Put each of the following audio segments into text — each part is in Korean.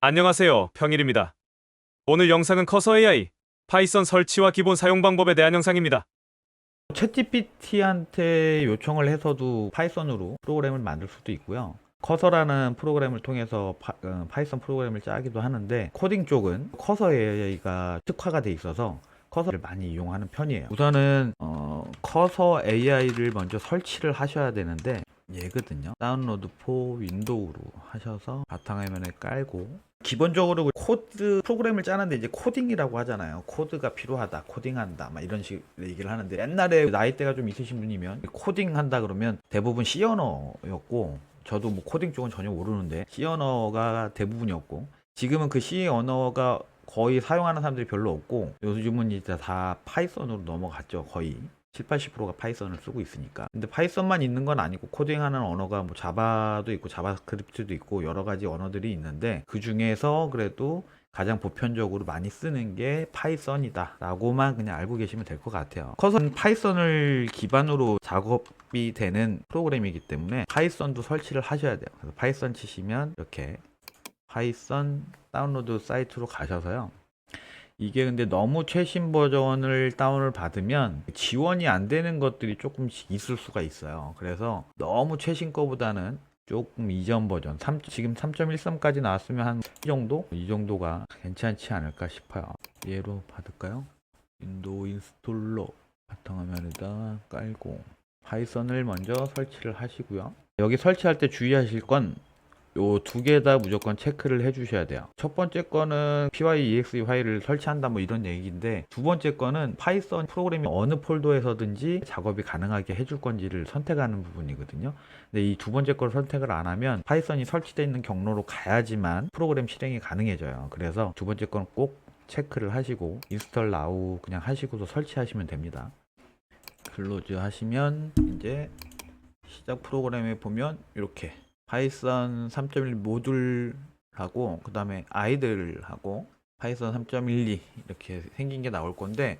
안녕하세요. 평일입니다. 오늘 영상은 커서 AI, 파이썬 설치와 기본 사용 방법에 대한 영상입니다. 챗GPT한테 요청을 해서도 파이썬으로 프로그램을 만들 수도 있고요. 커서라는 프로그램을 통해서 파이썬 프로그램을 짜기도 하는데, 코딩 쪽은 커서 AI가 특화가 돼 있어서 커서를 많이 이용하는 편이에요. 우선은 커서 AI를 먼저 설치를 하셔야 되는데, 얘거든요. 다운로드 포 윈도우로 하셔서 바탕화면에 깔고, 기본적으로 코드 프로그램을 짜는데 이제 코딩이라고 하잖아요. 코드가 필요하다, 코딩한다, 막 이런 식 얘기를 하는데, 옛날에 나이대가 좀 있으신 분이면 코딩한다 그러면 대부분 C 언어였고, 저도 뭐 코딩 쪽은 전혀 모르는데 C 언어가 대부분이었고, 지금은 그 C 언어가 거의 사용하는 사람들이 별로 없고, 요즘은 이제 다 파이썬으로 넘어갔죠. 거의 7, 80%가 파이썬을 쓰고 있으니까. 근데 파이썬만 있는 건 아니고, 코딩하는 언어가 뭐 자바도 있고 자바스크립트도 있고 여러 가지 언어들이 있는데, 그 중에서 그래도 가장 보편적으로 많이 쓰는 게 파이썬이다 라고만 그냥 알고 계시면 될 것 같아요. 커서는 파이썬을 기반으로 작업이 되는 프로그램이기 때문에 파이썬도 설치를 하셔야 돼요. 그래서 파이썬 치시면 이렇게 파이썬 다운로드 사이트로 가셔서요, 이게 근데 너무 최신 버전을 다운을 받으면 지원이 안 되는 것들이 조금씩 있을 수가 있어요. 그래서 너무 최신 거보다는 조금 이전 버전, 지금 3.13까지 나왔으면 한 이 정도? 이 정도가 괜찮지 않을까 싶어요. 얘로 받을까요? 윈도우 인스톨러 바탕화면에다 깔고 파이썬을 먼저 설치를 하시고요. 여기 설치할 때 주의하실 건 요 두 개 다 무조건 체크를 해 주셔야 돼요. 첫 번째 거는 pyexe 파일을 설치한다 뭐 이런 얘기인데, 두 번째 거는 파이썬 프로그램이 어느 폴더에서든지 작업이 가능하게 해줄 건지를 선택하는 부분이거든요. 근데 이 두 번째 걸 선택을 안 하면 파이썬이 설치되어 있는 경로로 가야지만 프로그램 실행이 가능해져요. 그래서 두 번째 건 꼭 체크를 하시고 인스톨 나우 그냥 하시고서 설치하시면 됩니다. 클로즈 하시면 이제 시작 프로그램에 보면 이렇게 파이썬 3.1 모듈하고 그 다음에 아이들하고 파이썬 3.12 이렇게 생긴 게 나올 건데,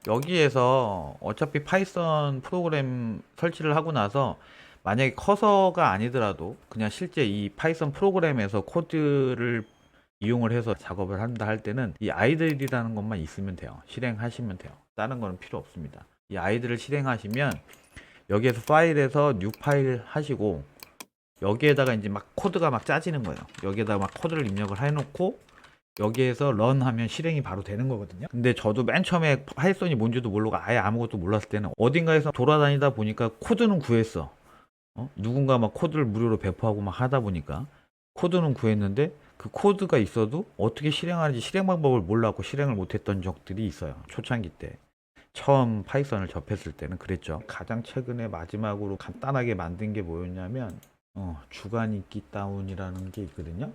여기에서 어차피 파이썬 프로그램 설치를 하고 나서 만약에 커서가 아니더라도 그냥 실제 이 파이썬 프로그램에서 코드를 이용을 해서 작업을 한다 할 때는 이 아이들이라는 것만 있으면 돼요. 실행하시면 돼요. 다른 거는 필요 없습니다. 이 아이들을 실행하시면 여기에서 파일에서 뉴 파일 하시고, 여기에다가 이제 막 코드가 막 짜지는 거예요. 여기에다가 막 코드를 입력을 해놓고 여기에서 런 하면 실행이 바로 되는 거거든요. 근데 저도 맨 처음에 파이썬이 뭔지도 모르고 아예 아무것도 몰랐을 때는 어딘가에서 돌아다니다 보니까 코드는 구했어. 누군가 막 코드를 무료로 배포하고 막 하다 보니까 코드는 구했는데, 그 코드가 있어도 어떻게 실행하는지 실행 방법을 몰랐고 실행을 못했던 적들이 있어요. 초창기 때. 처음 파이썬을 접했을 때는 그랬죠. 가장 최근에 마지막으로 간단하게 만든 게 뭐였냐면, 주간 인기 다운이라는 게 있거든요.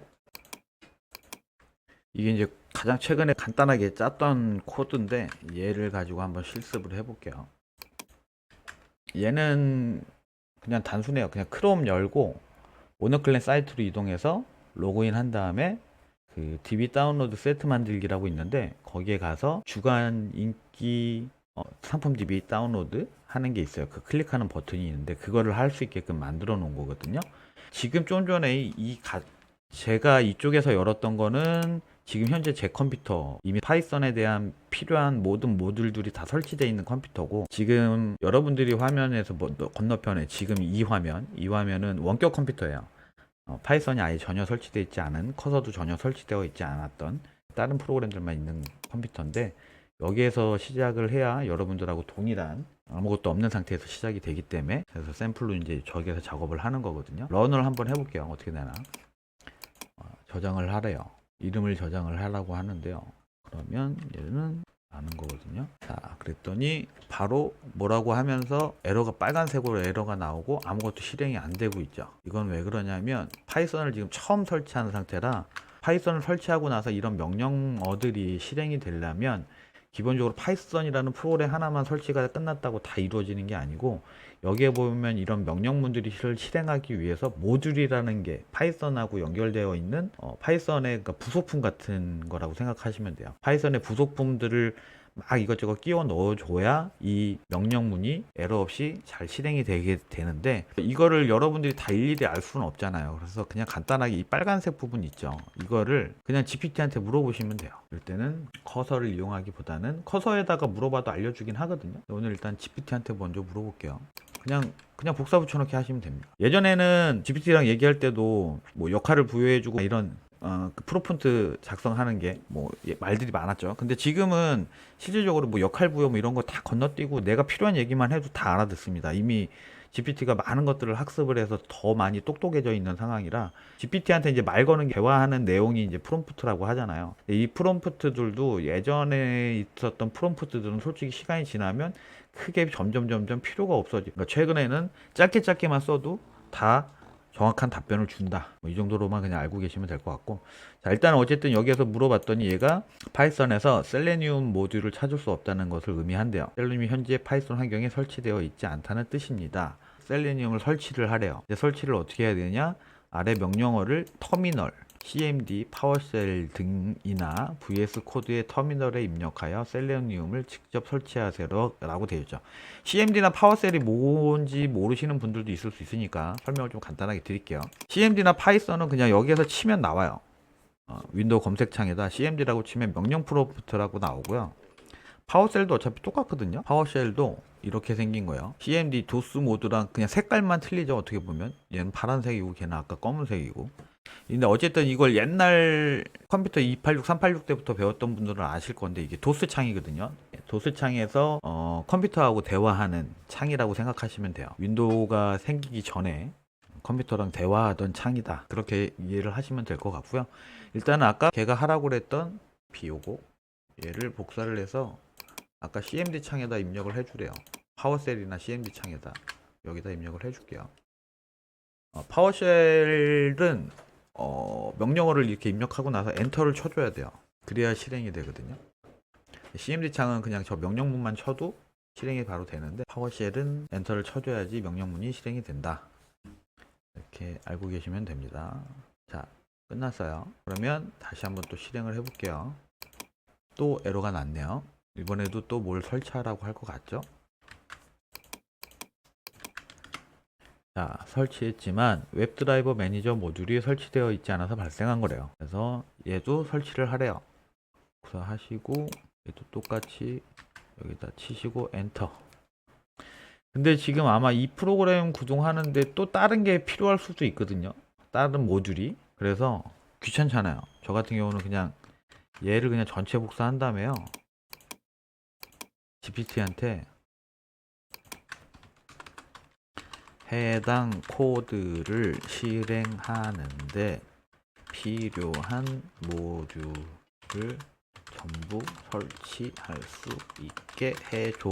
이게 이제 가장 최근에 간단하게 짰던 코드인데, 얘를 가지고 한번 실습을 해볼게요. 얘는 그냥 단순해요. 그냥 크롬 열고 오너클랜 사이트로 이동해서 로그인 한 다음에 그 DB 다운로드 세트 만들기라고 있는데, 거기에 가서 주간 인기 상품 DB 다운로드 하는 게 있어요. 그 클릭하는 버튼이 있는데 그거를 할 수 있게끔 만들어 놓은 거거든요. 지금 좀 전에 제가 이쪽에서 열었던 거는 지금 현재 제 컴퓨터, 이미 파이썬에 대한 필요한 모든 모듈들이 다 설치되어 있는 컴퓨터고, 지금 여러분들이 화면에서 건너편에 지금 이 화면은 원격 컴퓨터예요. 파이썬이 아예 전혀 설치되어 있지 않은, 커서도 전혀 설치되어 있지 않았던 다른 프로그램들만 있는 컴퓨터인데, 여기에서 시작을 해야 여러분들하고 동일한 아무것도 없는 상태에서 시작이 되기 때문에, 그래서 샘플로 이제 저기에서 작업을 하는 거거든요. 런을 한번 해볼게요. 어떻게 되나. 저장을 하래요. 이름을 저장을 하라고 하는데요. 그러면 얘는 아는 거거든요. 자, 그랬더니 바로 뭐라고 하면서 에러가 빨간색으로 에러가 나오고 아무것도 실행이 안 되고 있죠. 이건 왜 그러냐면 파이썬을 지금 처음 설치한 상태라, 파이썬을 설치하고 나서 이런 명령어들이 실행이 되려면 기본적으로 파이썬이라는 프로그램 하나만 설치가 끝났다고 다 이루어지는 게 아니고, 여기에 보면 이런 명령문들이 실행하기 위해서 모듈이라는 게 파이썬하고 연결되어 있는 파이썬의 그러니까 부속품 같은 거라고 생각하시면 돼요. 파이썬의 부속품들을 막 이것저것 끼워 넣어줘야 이 명령문이 에러 없이 잘 실행이 되게 되는데, 이거를 여러분들이 다 일일이 알 수는 없잖아요. 그래서 그냥 간단하게 이 빨간색 부분 있죠. 이거를 그냥 GPT한테 물어보시면 돼요. 이럴 때는 커서를 이용하기보다는 커서에다가 물어봐도 알려주긴 하거든요. 오늘 일단 GPT한테 먼저 물어볼게요. 그냥 복사 붙여넣기 하시면 됩니다. 예전에는 GPT랑 얘기할 때도 뭐 역할을 부여해주고 이런 그 프로mp트 작성하는 게 뭐 말들이 많았죠. 근데 지금은 실질적으로 뭐 역할 부여 뭐 이런 거 다 건너뛰고 내가 필요한 얘기만 해도 다 알아듣습니다. 이미 GPT가 많은 것들을 학습을 해서 더 많이 똑똑해져 있는 상황이라 GPT한테 이제 말 거는 게 대화하는 내용이 이제 프롬프트라고 하잖아요. 이 프롬프트들도 예전에 있었던 프롬프트들은 솔직히 시간이 지나면 크게 점점 필요가 없어지. 그러니까 최근에는 짧게만 써도 다 정확한 답변을 준다. 이 정도로만 그냥 알고 계시면 될 것 같고. 자, 일단 어쨌든 여기에서 물어봤더니 얘가 파이썬에서 셀레니움 모듈을 찾을 수 없다는 것을 의미한대요. 셀레니움이 현재 파이썬 환경에 설치되어 있지 않다는 뜻입니다. 셀레니움을 설치를 하래요. 이제 설치를 어떻게 해야 되냐? 아래 명령어를 터미널, cmd, 파워쉘 등이나 vs 코드의 터미널에 입력하여 셀레니움을 직접 설치하세요라고 되어 있죠. cmd나 파워쉘이 뭔지 모르시는 분들도 있을 수 있으니까 설명을 좀 간단하게 드릴게요. cmd나 파이썬은 그냥 여기에서 치면 나와요. 윈도우 검색창에다 cmd라고 치면 명령 프롬프트라고 나오고요. 파워쉘도 어차피 똑같거든요. 파워쉘도 이렇게 생긴 거예요. cmd 도스 모드랑 그냥 색깔만 틀리죠. 어떻게 보면 얘는 파란색이고 걔는 아까 검은색이고. 근데 어쨌든 이걸 옛날 컴퓨터 286, 386 때부터 배웠던 분들은 아실 건데 이게 도스 창이거든요. 도스 창에서 컴퓨터하고 대화하는 창이라고 생각하시면 돼요. 윈도우가 생기기 전에 컴퓨터랑 대화하던 창이다. 그렇게 이해를 하시면 될 것 같고요. 일단은 아까 걔가 하라고 그랬던 요거 얘를 복사를 해서 아까 cmd 창에다 입력을 해주래요. 파워쉘이나 cmd 창에다 여기다 입력을 해줄게요. 파워쉘은 명령어를 이렇게 입력하고 나서 엔터를 쳐줘야 돼요. 그래야 실행이 되거든요. cmd 창은 그냥 저 명령문만 쳐도 실행이 바로 되는데 파워쉘은 엔터를 쳐줘야지 명령문이 실행이 된다. 이렇게 알고 계시면 됩니다. 자, 끝났어요. 그러면 다시 한번 또 실행을 해볼게요. 또 에러가 났네요. 이번에도 또 뭘 설치하라고 할 것 같죠? 자, 설치했지만 웹드라이버 매니저 모듈이 설치되어 있지 않아서 발생한 거래요. 그래서 얘도 설치를 하래요. 그래서 하시고 얘도 똑같이 여기다 치시고 엔터. 근데 지금 아마 이 프로그램 구동하는데 또 다른 게 필요할 수도 있거든요. 다른 모듈이. 그래서 귀찮잖아요. 저 같은 경우는 그냥 얘를 그냥 전체 복사한 다음에요. GPT한테 해당 코드를 실행하는데 필요한 모듈을 전부 설치할 수 있게 해줘.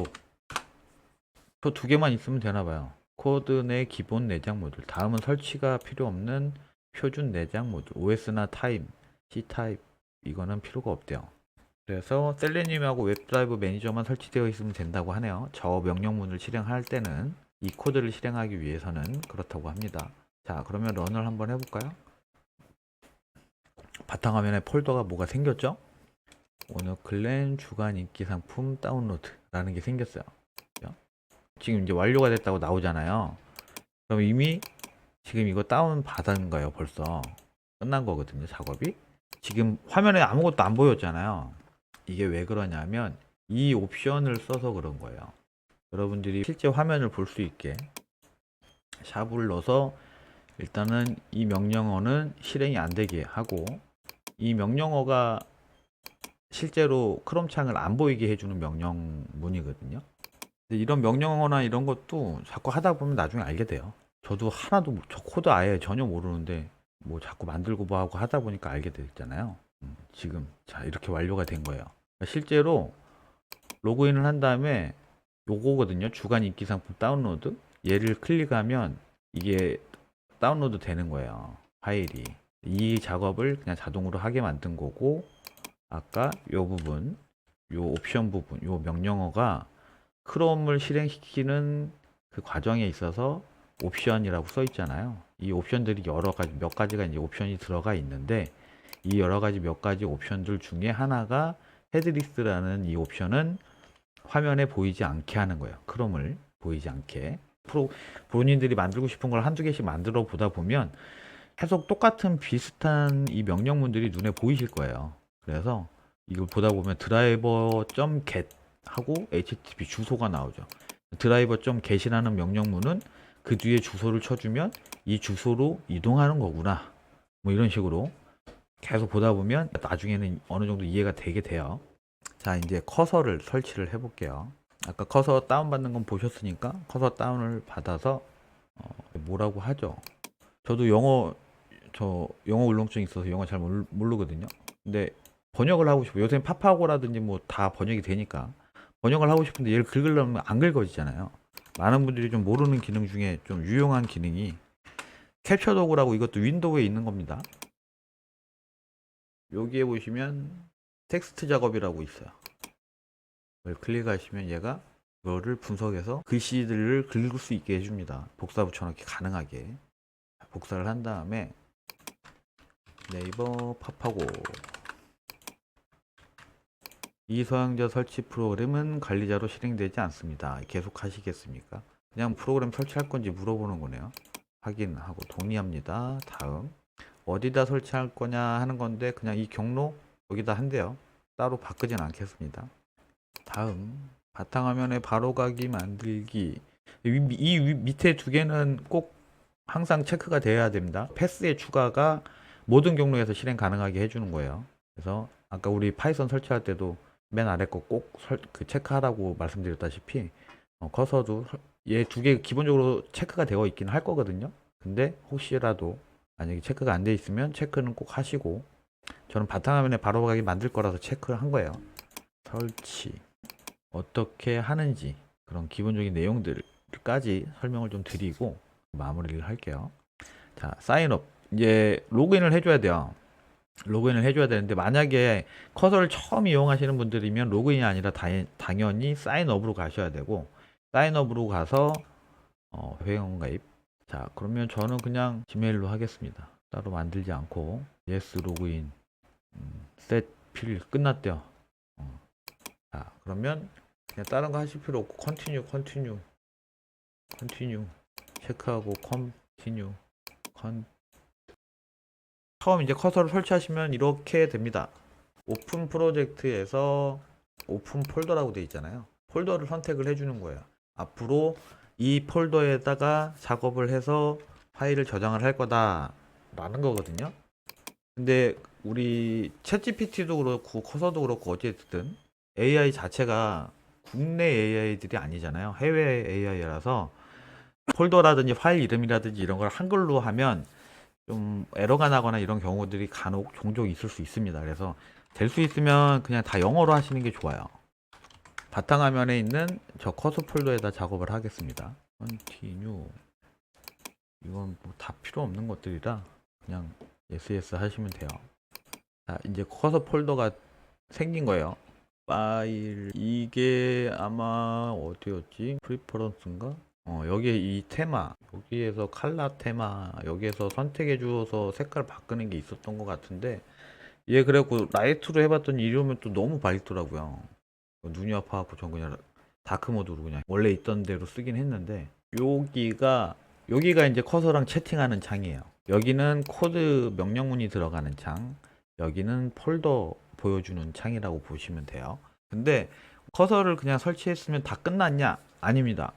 저 두 개만 있으면 되나봐요. 코드 내 기본 내장 모듈. 다음은 설치가 필요 없는 표준 내장 모듈. OS나 타입, C타입 이거는 필요가 없대요. 그래서 셀레니움하고 웹드라이브 매니저만 설치되어 있으면 된다고 하네요. 저 명령문을 실행할 때는 이 코드를 실행하기 위해서는 그렇다고 합니다. 자, 그러면 런을 한번 해볼까요? 바탕화면에 폴더가 뭐가 생겼죠? 오늘 클랜 주간 인기 상품 다운로드 라는 게 생겼어요. 지금 이제 완료가 됐다고 나오잖아요. 그럼 이미 지금 이거 다운 받은 거예요. 벌써 끝난 거거든요. 작업이. 지금 화면에 아무것도 안 보였잖아요. 이게 왜 그러냐면 이 옵션을 써서 그런 거예요. 여러분들이 실제 화면을 볼 수 있게 샵을 넣어서 일단은 이 명령어는 실행이 안 되게 하고, 이 명령어가 실제로 크롬 창을 안 보이게 해주는 명령문이거든요. 이런 명령어나 이런 것도 자꾸 하다 보면 나중에 알게 돼요. 저도 하나도 저 코드 아예 전혀 모르는데 뭐 자꾸 만들고 뭐 하고 하다 보니까 알게 됐잖아요. 지금 자 이렇게 완료가 된 거예요. 실제로 로그인을 한 다음에 요거거든요. 주간 인기 상품 다운로드. 얘를 클릭하면 이게 다운로드 되는 거예요. 파일이. 이 작업을 그냥 자동으로 하게 만든 거고, 아까 요 부분, 요 옵션 부분, 요 명령어가 크롬을 실행시키는 그 과정에 있어서 옵션이라고 써 있잖아요. 이 옵션들이 여러 가지, 몇 가지가 이제 옵션이 들어가 있는데, 이 여러 가지 몇 가지 옵션들 중에 하나가 헤드리스트라는 이 옵션은 화면에 보이지 않게 하는 거예요. 크롬을 보이지 않게. 본인들이 만들고 싶은 걸 한두 개씩 만들어 보다 보면 계속 똑같은 비슷한 이 명령문들이 눈에 보이실 거예요. 그래서 이걸 보다 보면 driver.get 하고 http 주소가 나오죠. driver.get이라는 명령문은 그 뒤에 주소를 쳐주면 이 주소로 이동하는 거구나. 뭐 이런 식으로 계속 보다 보면 나중에는 어느 정도 이해가 되게 돼요. 자, 이제 커서를 설치를 해 볼게요. 아까 커서 다운받는 건 보셨으니까 커서 다운을 받아서 뭐라고 하죠? 저도 영어 울렁증이 있어서 영어 잘 모르거든요. 근데 번역을 하고 싶어요. 요새 파파고라든지 뭐 다 번역이 되니까 번역을 하고 싶은데 얘를 긁으려면 안 긁어지잖아요. 많은 분들이 좀 모르는 기능 중에 좀 유용한 기능이 캡처 도구라고, 이것도 윈도우에 있는 겁니다. 여기에 보시면 텍스트 작업이라고 있어요. 이걸 클릭하시면 얘가 이거를 분석해서 글씨들을 긁을 수 있게 해줍니다. 복사 붙여넣기 가능하게. 복사를 한 다음에 네이버 파파고 이 서양자 설치 프로그램은 관리자로 실행되지 않습니다. 계속 하시겠습니까? 그냥 프로그램 설치할 건지 물어보는 거네요. 확인하고 동의합니다. 다음 어디다 설치할 거냐 하는 건데 그냥 이 경로 여기다 한대요. 따로 바꾸진 않겠습니다. 다음 바탕화면에 바로가기 만들기. 이 밑에 두 개는 꼭 항상 체크가 되어야 됩니다. 패스의 추가가 모든 경로에서 실행 가능하게 해주는 거예요. 그래서 아까 우리 파이썬 설치할 때도 맨 아래 거 꼭 체크하라고 말씀드렸다시피 커서도 얘 두 개 기본적으로 체크가 되어 있긴 할 거거든요. 근데 혹시라도 만약에 체크가 안 돼 있으면 체크는 꼭 하시고, 저는 바탕화면에 바로가기 만들 거라서 체크를 한 거예요. 설치 어떻게 하는지 그런 기본적인 내용들까지 설명을 좀 드리고 마무리를 할게요. 자, 사인업. 이제 로그인을 해줘야 돼요. 로그인을 해줘야 되는데 만약에 커서를 처음 이용하시는 분들이면 로그인이 아니라 당연히 사인업으로 가셔야 되고, 사인업으로 가서 회원 가입. 자, 그러면 저는 그냥 지메일로 하겠습니다. 따로 만들지 않고 yes 로그인 셋 필 끝났대요. 자, 그러면 그냥 다른 거 하실 필요 없고 컨티뉴 체크하고 컨티뉴 처음 이제 커서를 설치하시면 이렇게 됩니다. 오픈 프로젝트에서 오픈 폴더라고 되어 있잖아요. 폴더를 선택을 해주는 거예요. 앞으로 이 폴더에다가 작업을 해서 파일을 저장을 할 거다 라는 거거든요. 근데 우리 챗GPT도 그렇고 커서도 그렇고 어쨌든 AI 자체가 국내 AI들이 아니잖아요. 해외 AI라서 폴더라든지 파일 이름이라든지 이런 걸 한글로 하면 좀 에러가 나거나 이런 경우들이 간혹 종종 있을 수 있습니다. 그래서 될 수 있으면 그냥 다 영어로 하시는 게 좋아요. 바탕화면에 있는 저 커서 폴더에다 작업을 하겠습니다. Continue. 이건 뭐 다 필요 없는 것들이라 그냥 yes 하시면 돼요. 자, 이제 커서 폴더가 생긴 거예요. 파일 이게 아마 어디였지? 프리퍼런스인가? 여기에 이 테마, 여기에서 칼라 테마, 여기에서 선택해 주어서 색깔 바꾸는 게 있었던 것 같은데, 얘 그래갖고 라이트로 해봤더니 이러면 또 너무 밝더라고요. 눈이 아파갖고 전 그냥 다크 모드로 그냥 원래 있던 대로 쓰긴 했는데, 여기가 이제 커서랑 채팅하는 창이에요. 여기는 코드 명령문이 들어가는 창, 여기는 폴더 보여주는 창이라고 보시면 돼요. 근데 커서를 그냥 설치했으면 다 끝났냐? 아닙니다.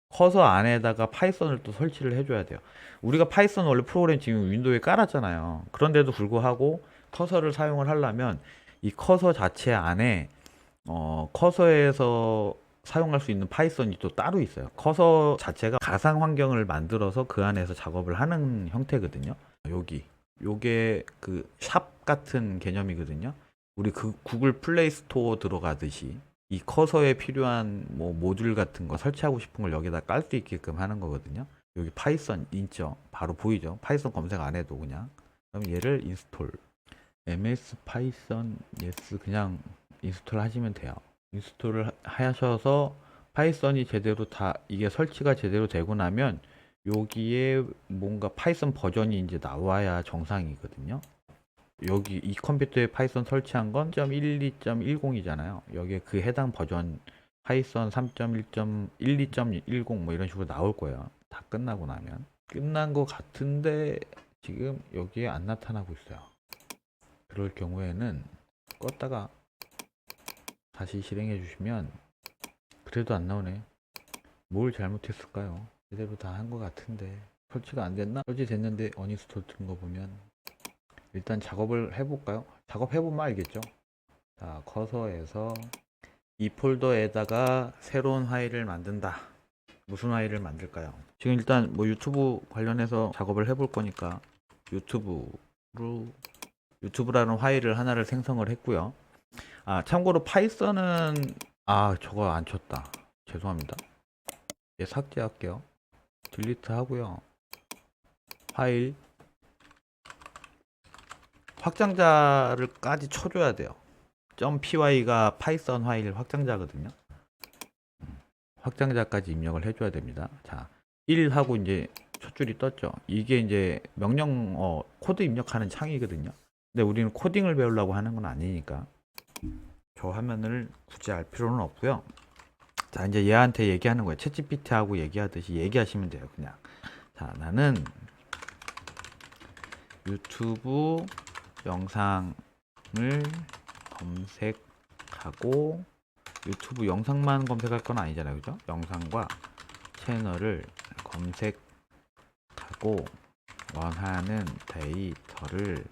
커서 안에다가 파이썬을 또 설치를 해줘야 돼요. 우리가 파이썬 원래 프로그램 지금 윈도우에 깔았잖아요. 그런데도 불구하고 커서를 사용을 하려면 이 커서 자체 안에 커서에서 사용할 수 있는 파이썬이 또 따로 있어요. 커서 자체가 가상 환경을 만들어서 그 안에서 작업을 하는 형태거든요. 요게 그 샵 같은 개념이거든요. 우리 그 구글 플레이 스토어 들어가듯이 이 커서에 필요한 뭐 모듈 같은 거 설치하고 싶은 걸 여기다 깔 수 있게끔 하는 거거든요. 여기 파이썬 있죠. 바로 보이죠. 파이썬 검색 안 해도 그냥. 그럼 얘를 인스톨 ms 파이썬 yes 그냥 인스톨 하시면 돼요. 인스톨을 하셔서 파이썬이 제대로 다 이게 설치가 제대로 되고 나면 여기에 뭔가 파이썬 버전이 이제 나와야 정상이거든요. 여기 이 컴퓨터에 파이썬 설치한 건 1.12.10이잖아요. 여기에 그 해당 버전 파이썬 3.1.12.10 뭐 이런 식으로 나올 거예요. 다 끝나고 나면. 끝난 거 같은데 지금 여기에 안 나타나고 있어요. 그럴 경우에는 껐다가 다시 실행해 주시면 그래도 안 나오네. 뭘 잘못했을까요? 제대로 다 한 거 같은데 설치가 안 됐나? 설치됐는데 어니스톨 뜬 거 보면 일단 작업을 해볼까요? 작업해보면 알겠죠? 자, 커서에서 이 폴더에다가 새로운 파일을 만든다. 무슨 파일을 만들까요? 지금 일단 뭐 유튜브 관련해서 작업을 해볼 거니까 유튜브라는 파일을 하나를 생성을 했고요. 아, 참고로 파이썬은 저거 안 쳤다. 죄송합니다. 얘 삭제할게요. 딜리트 하고요. 파일 확장자를까지 쳐줘야 돼요. .py가 파이썬 파일 확장자거든요. 확장자까지 입력을 해줘야 됩니다. 자, 1 하고 이제 첫 줄이 떴죠. 이게 이제 명령 코드 입력하는 창이거든요. 근데 우리는 코딩을 배우려고 하는 건 아니니까 저 화면을 굳이 알 필요는 없고요. 자, 이제 얘한테 얘기하는 거예요. 챗GPT하고 얘기하듯이 얘기하시면 돼요. 그냥 자, 나는 유튜브 영상을 검색하고 유튜브 영상만 검색할 건 아니잖아요. 그죠? 영상과 채널을 검색하고 원하는 데이터를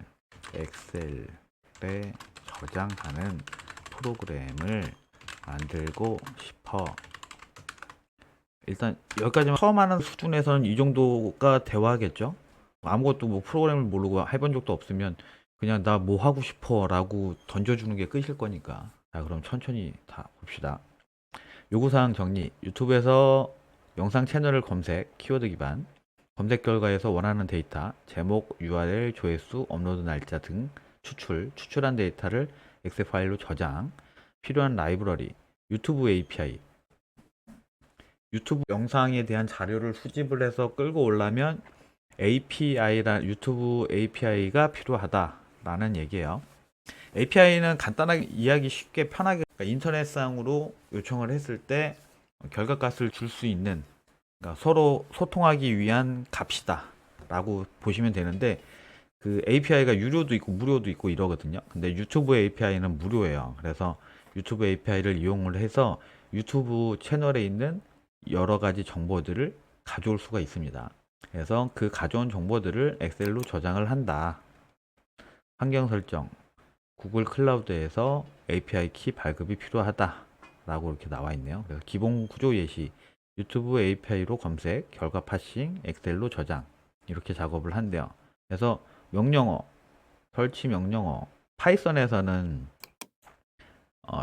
엑셀에 저장하는 프로그램을 만들고 싶어. 일단 여기까지만 처음 하는 수준에서는 이 정도가 대화겠죠? 아무것도 뭐 프로그램을 모르고 해본 적도 없으면 그냥 나 뭐 하고 싶어 라고 던져주는 게 끝일 거니까. 자, 그럼 천천히 다 봅시다. 요구사항 정리. 유튜브에서 영상 채널을 검색, 키워드 기반, 검색 결과에서 원하는 데이터, 제목, URL, 조회수, 업로드 날짜 등 추출한 데이터를 엑셀 파일로 저장, 필요한 라이브러리, 유튜브 API. 유튜브 영상에 대한 자료를 수집을 해서 끌고 오려면 유튜브 API가 필요하다라는 얘기예요. API는 간단하게 이해하기 쉽게 편하게 인터넷상으로 요청을 했을 때 결과값을 줄 수 있는, 그러니까 서로 소통하기 위한 값이다 라고 보시면 되는데, 그 API가 유료도 있고 무료도 있고 이러거든요. 근데 유튜브 API는 무료예요. 그래서 유튜브 API를 이용을 해서 유튜브 채널에 있는 여러 가지 정보들을 가져올 수가 있습니다. 그래서 그 가져온 정보들을 엑셀로 저장을 한다. 환경 설정, 구글 클라우드에서 API 키 발급이 필요하다 라고 이렇게 나와 있네요. 그래서 기본 구조 예시, 유튜브 API로 검색, 결과 파싱, 엑셀로 저장, 이렇게 작업을 한대요. 그래서 명령어, 설치 명령어, 파이썬에서는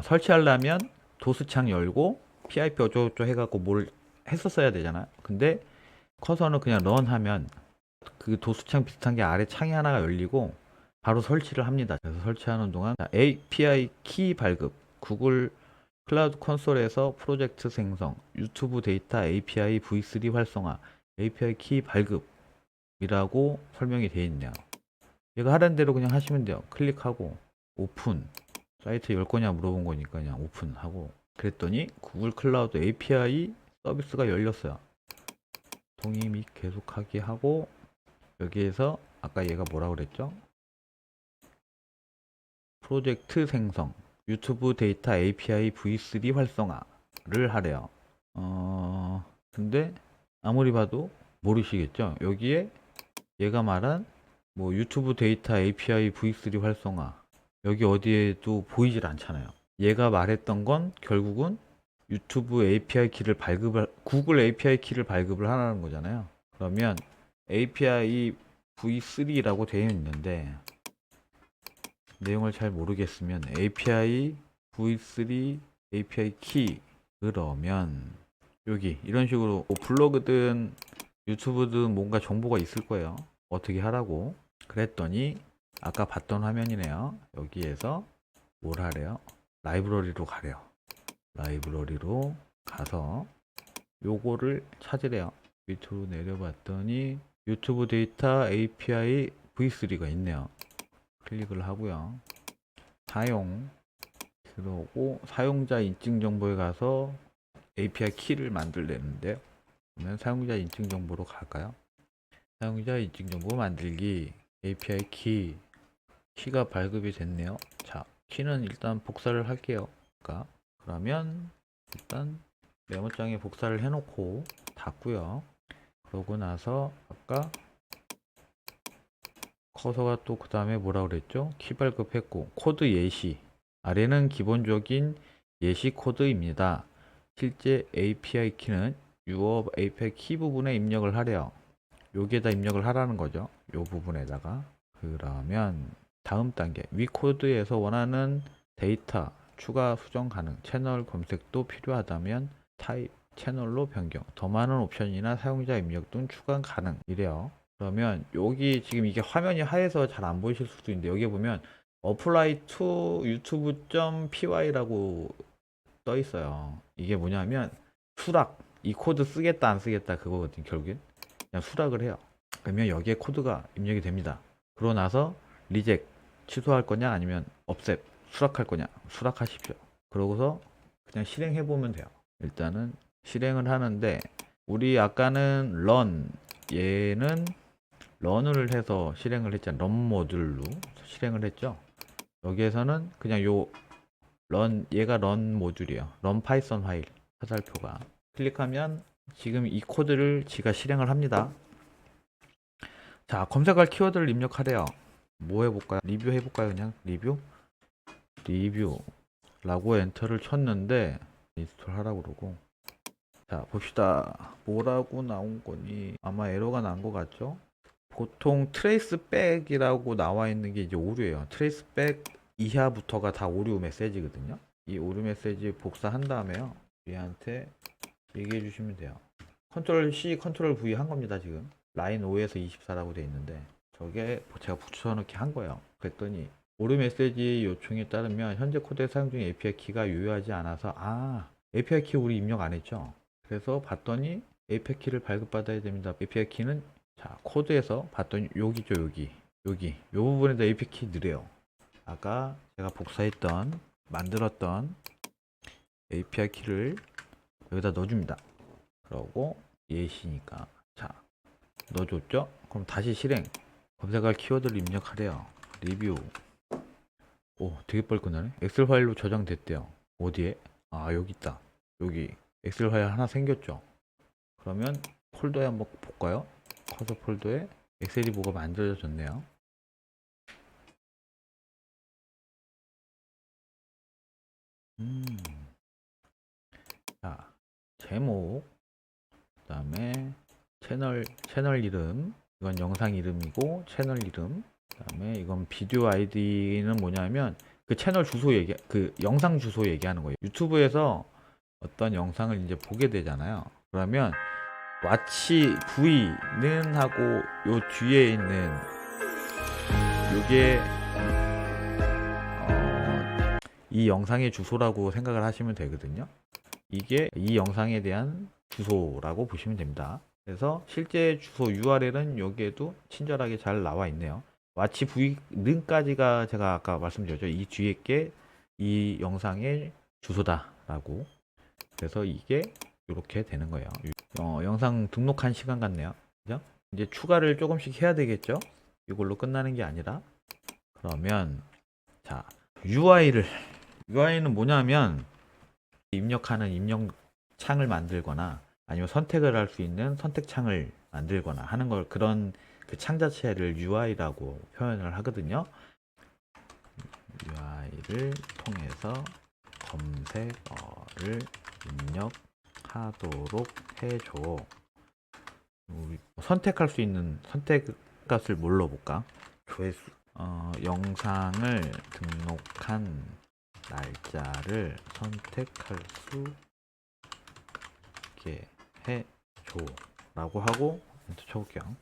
설치하려면 도스창 열고 pip 어쩌고저쩌고 해갖고 뭘 했었어야 되잖아요. 근데 커서는 그냥 런 하면 그 도수창 비슷한 게 아래 창이 하나가 열리고 바로 설치를 합니다. 그래서 설치하는 동안 API 키 발급, 구글 클라우드 콘솔에서 프로젝트 생성, 유튜브 데이터 API V3 활성화, API 키 발급이라고 설명이 되어 있네요. 이거 하라는 대로 그냥 하시면 돼요. 클릭하고 오픈, 사이트 열 거냐 물어본 거니까 그냥 오픈하고, 그랬더니 구글 클라우드 API 서비스가 열렸어요. 동의 및 계속하기 하고, 여기에서 아까 얘가 뭐라고 그랬죠? 프로젝트 생성, 유튜브 데이터 API V3 활성화를 하래요. 근데 아무리 봐도 모르시겠죠? 여기에 얘가 말한 뭐 유튜브 데이터 API V3 활성화, 여기 어디에도 보이질 않잖아요. 얘가 말했던 건 결국은 유튜브 API 키를 구글 API 키를 발급을 하라는 거잖아요. 그러면 API V3라고 되어 있는데 내용을 잘 모르겠으면 API V3 API 키, 그러면 여기 이런 식으로 뭐 블로그든 유튜브든 뭔가 정보가 있을 거예요. 어떻게 하라고. 그랬더니 아까 봤던 화면이네요. 여기에서 뭘 하래요? 라이브러리로 가래요. 라이브러리로 가서 요거를 찾으래요. 밑으로 내려봤더니 유튜브 데이터 API V3가 있네요. 클릭을 하고요. 사용, 그러고 사용자 인증 정보에 가서 API 키를 만들려는데요. 그러면 사용자 인증 정보로 갈까요? 사용자 인증 정보 만들기, API 키가 발급이 됐네요. 자, 키는 일단 복사를 할게요. 그러면 일단 메모장에 복사를 해놓고 닫고요. 그러고 나서 아까 커서가 또 그 다음에 뭐라 그랬죠? 키 발급했고 코드 예시, 아래는 기본적인 예시 코드입니다. 실제 API 키는 유어 API 키 부분에 입력을 하래요. 여기에다 입력을 하라는 거죠. 요 부분에다가. 그러면 다음 단계 위 코드에서 원하는 데이터 추가 수정 가능, 채널 검색도 필요하다면 타입 채널로 변경, 더 많은 옵션이나 사용자 입력 등 추가 가능 이래요. 그러면 여기 지금 이게 화면이 하얘서 잘 안 보이실 수도 있는데 여기 보면 apply to youtube.py라고 떠 있어요. 이게 뭐냐면 수락, 이 코드 쓰겠다 안 쓰겠다 그거거든. 결국엔 그냥 수락을 해요. 그러면 여기에 코드가 입력이 됩니다. 그러고 나서 리젝, 취소할 거냐 아니면 업셋, 수락할 거냐, 수락하십시오. 그러고서 그냥 실행해 보면 돼요. 일단은 실행을 하는데 우리 아까는 run, 얘는 런을 해서 실행을 했잖아요. 런 모듈로 실행을 했죠. 여기에서는 그냥 요 얘가 런 모듈이에요. 런 파이썬 파일 화살표가 클릭하면 지금 이 코드를 지가 실행을 합니다. 자, 검색할 키워드를 입력하래요. 뭐 해볼까요? 리뷰 해볼까요? 그냥 리뷰라고 엔터를 쳤는데 인스톨 하라고 그러고. 자, 봅시다. 뭐라고 나온 거니? 아마 에러가 난 것 같죠? 보통 트레이스백이라고 나와 있는 게 이제 오류예요. 트레이스백 이하부터가 다 오류 메시지거든요. 이 오류 메시지 복사한 다음에요. 얘한테 얘기해 주시면 돼요. 컨트롤 C, 컨트롤 V 한 겁니다, 지금. 라인 5에서 24라고 돼 있는데 저게 제가 붙여넣기 한 거예요. 그랬더니 오류 메시지 요청에 따르면 현재 코드에 사용 중인 API 키가 유효하지 않아서 API 키 우리 입력 안 했죠. 그래서 봤더니 API 키를 발급받아야 됩니다. API 키는 자, 코드에서 봤더니 여기죠, 여기 요 부분에다 API 키 넣으래요. 아까 제가 만들었던 API 키를 여기다 넣어줍니다. 그러고 예시니까 자, 넣어줬죠? 그럼 다시 실행. 검색할 키워드를 입력하래요. 리뷰. 오, 되게 빨리 끝나네. 엑셀 파일로 저장됐대요. 어디에? 여기 있다. 여기 엑셀 파일 하나 생겼죠? 그러면 폴더에 한번 볼까요? 커서 폴더에 엑셀이 뭐가 만들어졌네요. 자, 제목, 그 다음에 채널 이름, 이건 영상 이름이고 채널 이름, 그 다음에 이건 비디오 아이디는 뭐냐면 그 채널 주소 그 영상 주소 얘기하는 거예요. 유튜브에서 어떤 영상을 이제 보게 되잖아요. 그러면 와치 V는 하고 요 뒤에 있는 요게 이 영상의 주소라고 생각을 하시면 되거든요. 이게 이 영상에 대한 주소라고 보시면 됩니다. 그래서 실제 주소 URL은 여기에도 친절하게 잘 나와 있네요. 와치 V는까지가 제가 아까 말씀드렸죠. 이 뒤에 게 이 영상의 주소다 라고. 그래서 이게 이렇게 되는 거예요. 영상 등록한 시간 같네요. 그죠? 이제 추가를 조금씩 해야 되겠죠? 이걸로 끝나는 게 아니라. 그러면 자, UI는 뭐냐면 입력하는 입력 창을 만들거나 아니면 선택을 할 수 있는 선택 창을 만들거나 하는 걸 그런 그 창 자체를 UI라고 표현을 하거든요. UI를 통해서 검색어를 입력하도록 해줘. 선택할 수 있는 선택 값을 뭘로 볼까? 조회수. 영상을 등록한 날짜를 선택할 수 있게 해줘 라고 하고 엔터 쳐볼게요.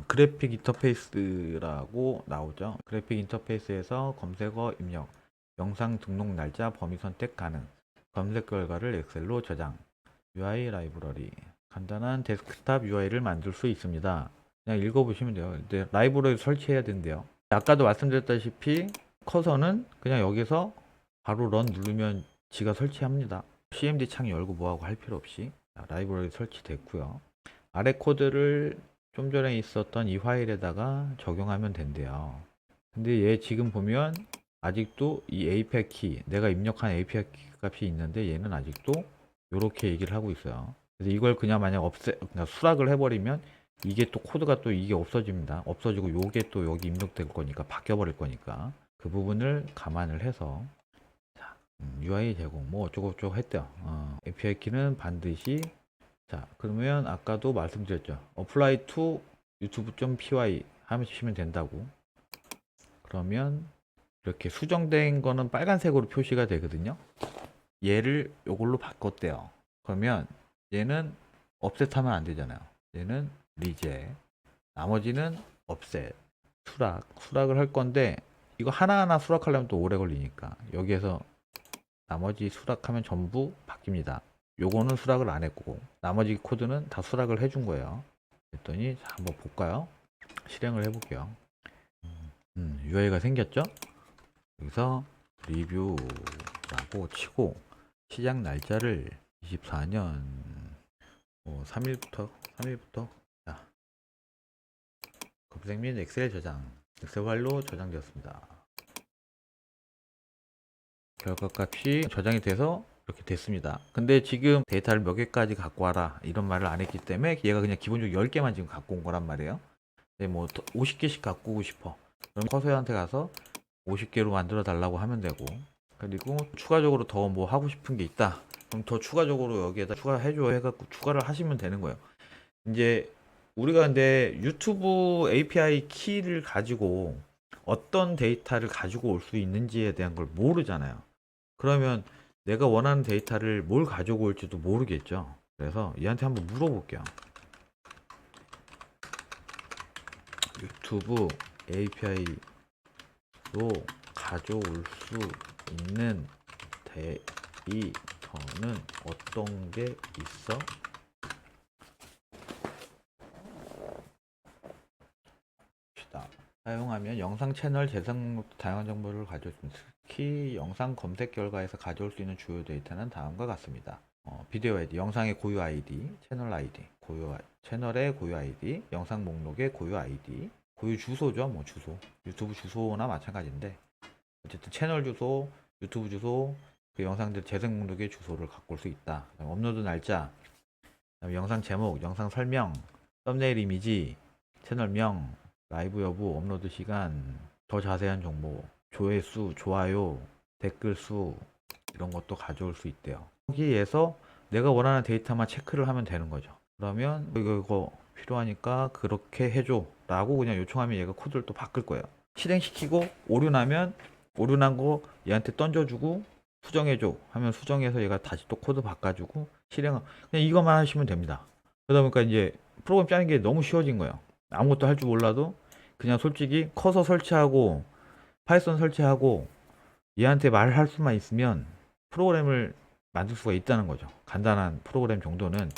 그래픽 인터페이스라고 나오죠. 그래픽 인터페이스에서 검색어 입력, 영상 등록 날짜 범위 선택 가능, 검색 결과를 엑셀로 저장, UI 라이브러리, 간단한 데스크탑 UI를 만들 수 있습니다. 그냥 읽어보시면 돼요. 근데 라이브러리 설치해야 된대요. 아까도 말씀드렸다시피 커서는 그냥 여기서 바로 런 누르면 지가 설치합니다. CMD 창 열고 뭐하고 할 필요 없이 라이브러리 설치됐고요. 아래 코드를 좀 전에 있었던 이 파일에다가 적용하면 된대요. 근데 얘 지금 보면 아직도 이 API 키, 내가 입력한 API 값이 있는데 얘는 아직도 이렇게 얘기를 하고 있어요. 그래서 이걸 그냥 만약 그냥 수락을 해버리면 이게 또 코드가 또 이게 없어집니다. 없어지고 요게 또 여기 입력될 거니까 바뀌어버릴 거니까 그 부분을 감안을 해서 자, UI 제공 뭐 어쩌고저쩌고 했대요. API 키는 반드시 자 그러면 아까도 말씀드렸죠. apply to youtube.py 하시면 된다고. 그러면 이렇게 수정된 거는 빨간색으로 표시가 되거든요. 얘를 요걸로 바꿨대요. 그러면 얘는 업셋하면 안 되잖아요. 얘는 리제, 나머지는 업셋, 수락을 할 건데 이거 하나하나 수락하려면 또 오래 걸리니까 여기에서 나머지 수락하면 전부 바뀝니다. 요거는 수락을 안 했고 나머지 코드는 다 수락을 해준 거예요. 그랬더니 자, 한번 볼까요? 실행을 해볼게요. UI가 생겼죠? 여기서 리뷰라고 치고 시작 날짜를 24년 3일부터 자, 검색 및 엑셀 저장 엑셀 파일로 저장되었습니다. 결과 값이 저장이 돼서 이렇게 됐습니다. 근데 지금 데이터를 몇 개까지 갖고 와라 이런 말을 안 했기 때문에 얘가 그냥 기본적으로 10개만 지금 갖고 온 거란 말이에요. 근데 뭐 50개씩 갖고 오고 싶어. 그럼 커서한테 가서 50개로 만들어 달라고 하면 되고, 그리고 추가적으로 더 뭐 하고 싶은 게 있다. 그럼 더 추가적으로 여기에다 추가해줘 해갖고 추가를 하시면 되는 거예요. 이제 우리가 근데 유튜브 API 키를 가지고 어떤 데이터를 가지고 올 수 있는지에 대한 걸 모르잖아요. 그러면 내가 원하는 데이터를 뭘 가지고 올지도 모르겠죠. 그래서 얘한테 한번 물어볼게요. 유튜브 API로 가져올 수 있는 데이터는 어떤 게 있어? 사용하면 영상 채널 재생 다양한 정보를 가져올 수 있습니다. 특히 영상 검색 결과에서 가져올 수 있는 주요 데이터는 다음과 같습니다. 비디오 아이디, 영상의 고유 아이디, 채널 아이디, 채널의 고유 아이디, 영상 목록의 고유 아이디, 고유 주소죠. 뭐 주소, 유튜브 주소나 마찬가지인데 어쨌든 채널 주소, 유튜브 주소, 그 영상들 재생 목록의 주소를 갖고 올 수 있다. 업로드 날짜, 영상 제목, 영상 설명, 썸네일 이미지, 채널명, 라이브 여부, 업로드 시간, 더 자세한 정보, 조회수, 좋아요, 댓글 수 이런 것도 가져올 수 있대요. 여기에서 내가 원하는 데이터만 체크를 하면 되는 거죠. 그러면 이거 필요하니까 그렇게 해줘 라고 그냥 요청하면 얘가 코드를 또 바꿀 거예요. 실행시키고 오류 나면 오류 난 거 얘한테 던져주고 수정해줘 하면 수정해서 얘가 다시 또 코드 바꿔주고 실행 그냥 이것만 하시면 됩니다. 그러다 보니까 이제 프로그램 짜는 게 너무 쉬워진 거예요. 아무것도 할 줄 몰라도 그냥 솔직히 커서 설치하고 파이썬 설치하고 얘한테 말을 할 수만 있으면 프로그램을 만들 수가 있다는 거죠. 간단한 프로그램 정도는.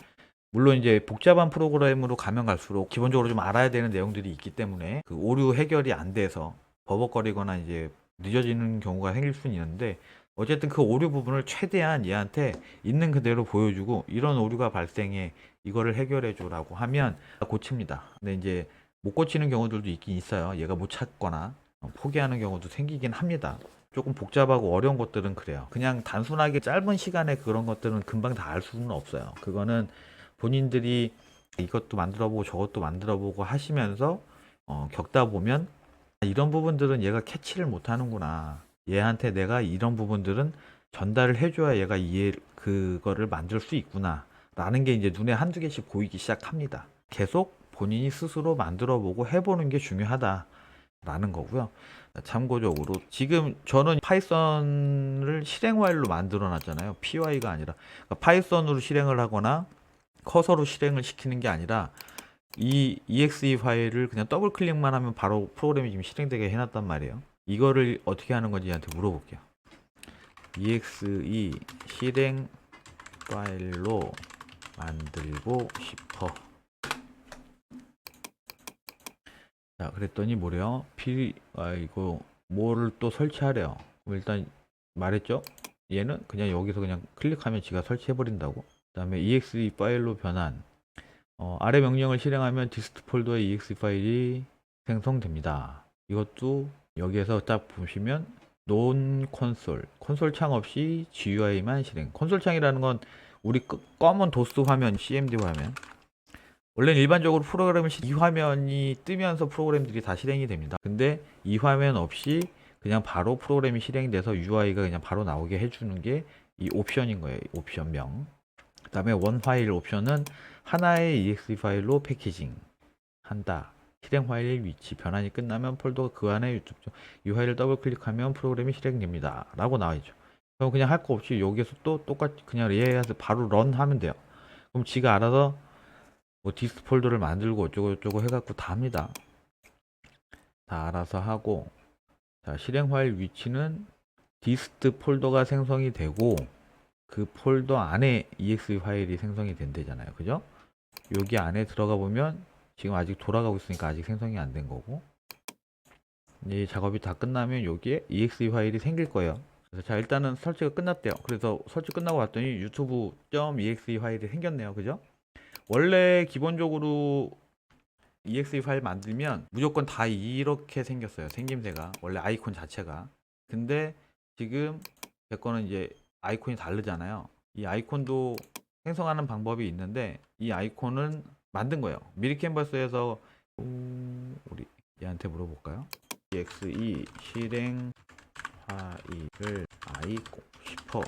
물론 이제 복잡한 프로그램으로 가면 갈수록 기본적으로 좀 알아야 되는 내용들이 있기 때문에 그 오류 해결이 안 돼서 버벅거리거나 이제 늦어지는 경우가 생길 수는 있는데 어쨌든 그 오류 부분을 최대한 얘한테 있는 그대로 보여주고 이런 오류가 발생해 이거를 해결해 줘라고 하면 고칩니다. 근데 이제 못 고치는 경우들도 있긴 있어요. 얘가 못 찾거나 포기하는 경우도 생기긴 합니다. 조금 복잡하고 어려운 것들은 그래요. 그냥 단순하게 짧은 시간에 그런 것들은 금방 다 알 수는 없어요. 그거는 본인들이 이것도 만들어보고 저것도 만들어보고 하시면서 겪다 보면 이런 부분들은 얘가 캐치를 못하는구나. 얘한테 내가 이런 부분들은 전달을 해줘야 얘가 그거를 만들 수 있구나. 라는 게 이제 눈에 한두 개씩 보이기 시작합니다. 계속 본인이 스스로 만들어보고 해보는 게 중요하다. 라는 거고요. 참고적으로 지금 저는 파이썬을 실행 파일로 만들어 놨잖아요. py가 아니라 그러니까 파이썬으로 실행을 하거나 커서로 실행을 시키는 게 아니라 이 exe 파일을 그냥 더블 클릭만 하면 바로 프로그램이 지금 실행되게 해놨단 말이에요. 이거를 어떻게 하는 건지 한테 물어볼게요. exe 실행 파일로 만들고 싶어. 자, 그랬더니 뭐래요? 이거 뭐를 또 설치하래요. 그럼 일단 말했죠? 얘는 그냥 여기서 그냥 클릭하면 지가 설치해 버린다고. 그다음에 exe 파일로 변환. 아래 명령을 실행하면 디스트 폴더의 exe 파일이 생성됩니다. 이것도 여기에서 딱 보시면 논 콘솔 창 없이 GUI만 실행. 콘솔 창이라는 건 우리 검은 도스 화면, CMD 화면. 원래는 일반적으로 프로그램을 이 화면이 뜨면서 프로그램들이 다 실행이 됩니다. 근데 이 화면 없이 그냥 바로 프로그램이 실행돼서 UI가 그냥 바로 나오게 해주는 게 이 옵션인 거예요. 옵션명. 그 다음에 원 파일 옵션은 하나의 exe 파일로 패키징 한다. 실행 파일 위치 변환이 끝나면 폴더가 그 안에 유튜브 이 파일을 더블 클릭하면 프로그램이 실행됩니다. 라고 나와있죠. 그럼 그냥 할 거 없이 여기서 또 똑같이 그냥 얘해서 바로 런 하면 돼요. 그럼 지가 알아서 뭐 디스트 폴더를 만들고 어쩌고 해갖고 다 합니다. 다 알아서 하고, 자, 실행 파일 위치는 디스트 폴더가 생성이 되고 그 폴더 안에 exe 파일이 생성이 된대잖아요. 그죠? 여기 안에 들어가 보면 지금 아직 돌아가고 있으니까 아직 생성이 안 된 거고, 이 작업이 다 끝나면 여기에 exe 파일이 생길 거예요. 그래서 자, 일단은 설치가 끝났대요. 그래서 설치 끝나고 봤더니 유튜브.exe 파일이 생겼네요. 그죠? 원래 기본적으로 exe 파일 만들면 무조건 다 이렇게 생겼어요. 생김새가 원래 아이콘 자체가. 근데 지금 제 거는 이제 아이콘이 다르잖아요. 이 아이콘도 생성하는 방법이 있는데 이 아이콘은 만든 거예요. 미리 캔버스에서 우리 얘한테 물어볼까요? exe 실행 파일을 아이콘 싶어.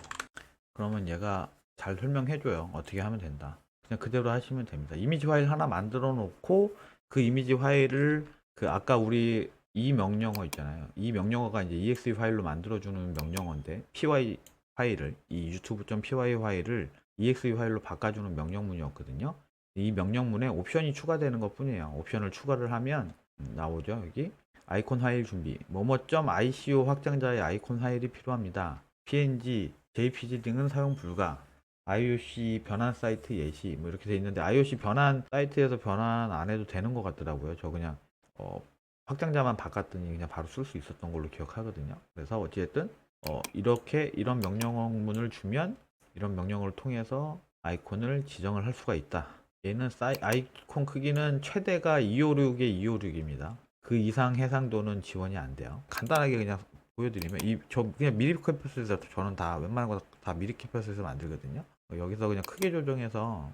그러면 얘가 잘 설명해줘요. 어떻게 하면 된다. 그냥 그대로 하시면 됩니다. 이미지 파일 하나 만들어 놓고 그 이미지 파일을 그 아까 우리 이 명령어 있잖아요. 이 명령어가 이제 exe 파일로 만들어주는 명령어인데 py 파일을 이 유튜브.py 파일을 exe 파일로 바꿔주는 명령문이었거든요. 이 명령문에 옵션이 추가되는 것 뿐이에요. 옵션을 추가를 하면 나오죠. 여기 아이콘 파일 준비 뭐뭐.ico 확장자의 아이콘 파일이 필요합니다. png, jpg 등은 사용 불가. IOC 변환 사이트 예시 뭐 이렇게 돼 있는데 IOC 변환 사이트에서 변환 안 해도 되는 것 같더라고요. 저 그냥 확장자만 바꿨더니 그냥 바로 쓸 수 있었던 걸로 기억하거든요. 그래서 어찌됐든 이렇게 이런 명령문을 주면 이런 명령어를 통해서 아이콘을 지정을 할 수가 있다. 얘는 아이콘 크기는 최대가 256에 256입니다. 그 이상 해상도는 지원이 안 돼요. 간단하게 그냥 보여드리면 저 그냥 미리 캡처스에서 저는 다 웬만한 거 다 미리 캡처스에서 만들거든요. 여기서 그냥 크게 조정해서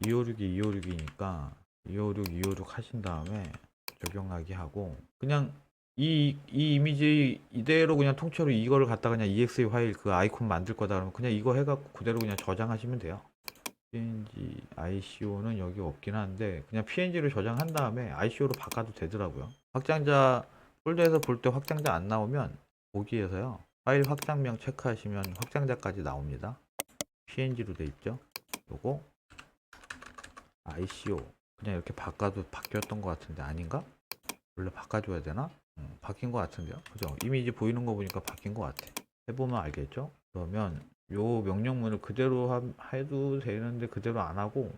256이 256이니까 256 256 하신 다음에 적용하기 하고 그냥 이 이미지 이대로 그냥 통째로 이거를 갖다가 그냥 exe 파일 그 아이콘 만들 거다 그러면 그냥 이거 해갖고 그대로 그냥 저장하시면 돼요. png ICO는 여기 없긴 한데 그냥 png로 저장한 다음에 ICO로 바꿔도 되더라고요. 확장자 폴더에서 볼 때 확장자 안 나오면 보기에서요 파일 확장명 체크하시면 확장자까지 나옵니다. png로 돼 있죠. 요거 ICO 그냥 이렇게 바꿔도 바뀌었던 것 같은데 아닌가? 원래 바꿔줘야 되나? 바뀐 것 같은데요. 그죠? 이미지 보이는 거 보니까 바뀐 것 같아. 해보면 알겠죠? 그러면 요 명령문을 그대로 해도 되는데 그대로 안 하고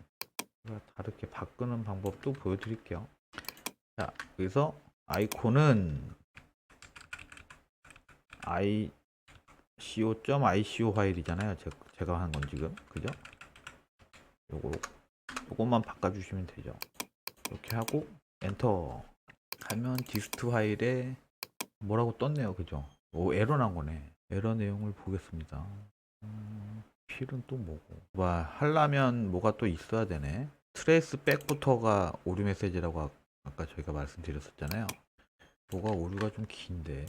다르게 바꾸는 방법도 보여드릴게요. 자, 여기서 아이콘은 ico.ico 파일이잖아요. 제가 한 건 지금 그죠? 요것만 바꿔주시면 되죠. 이렇게 하고 엔터 하면 디스트 파일에 뭐라고 떴네요. 그죠? 오, 에러 난 거네. 에러 내용을 보겠습니다. 필은 또 뭐고? 하려면 뭐가 또 있어야 되네. 트레이스 백부터가 오류 메시지라고 아까 저희가 말씀드렸었잖아요. 뭐가 오류가 좀 긴데.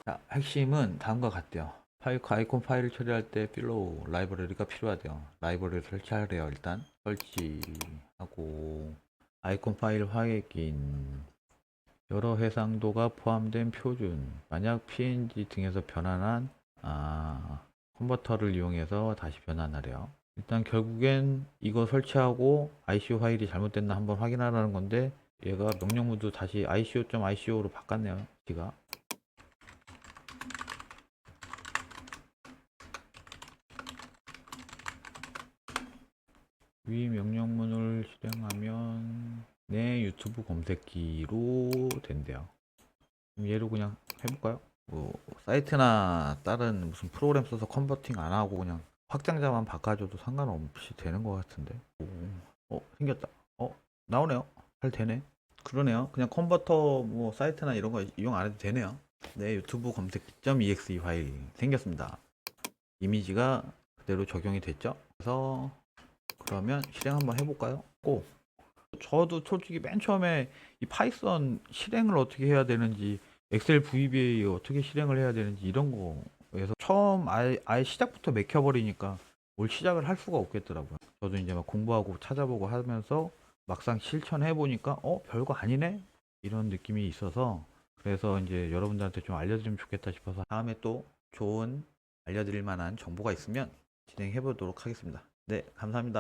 자, 핵심은 다음과 같대요. 아이콘 파일을 처리할 때 필로우 라이브러리가 필요하대요. 라이브러리를 설치하래요. 일단 설치하고 아이콘 파일 확인 여러 해상도가 포함된 표준 만약 png 등에서 변환한 컨버터를 이용해서 다시 변환하래요. 일단 결국엔 이거 설치하고 ICO 파일이 잘못됐나 한번 확인하라는 건데 얘가 명령문도 다시 ICO.ICO로 바꿨네요. 지가 위 명령문을 실행하면 내 유튜브 검색기로 된대요. 그럼 얘로 그냥 해볼까요? 뭐 사이트나 다른 무슨 프로그램 써서 컨버팅 안 하고 그냥 확장자만 바꿔줘도 상관없이 되는 것 같은데. 생겼다. 나오네요. 잘 되네. 그러네요. 그냥 컨버터 뭐 사이트나 이런 거 이용 안 해도 되네요. 내 유튜브 검색.exe 파일이 생겼습니다. 이미지가 그대로 적용이 됐죠. 그래서 그러면 실행 한번 해볼까요? 저도 솔직히 맨 처음에 이 파이썬 실행을 어떻게 해야 되는지, 엑셀 VBA 어떻게 실행을 해야 되는지 이런 거에서 처음 아예 시작부터 맥혀버리니까 뭘 시작을 할 수가 없겠더라고요. 저도 이제 막 공부하고 찾아보고 하면서 막상 실천해 보니까 별거 아니네 이런 느낌이 있어서, 그래서 이제 여러분들한테 좀 알려드리면 좋겠다 싶어서 다음에 또 좋은 알려드릴 만한 정보가 있으면 진행해 보도록 하겠습니다. 네, 감사합니다.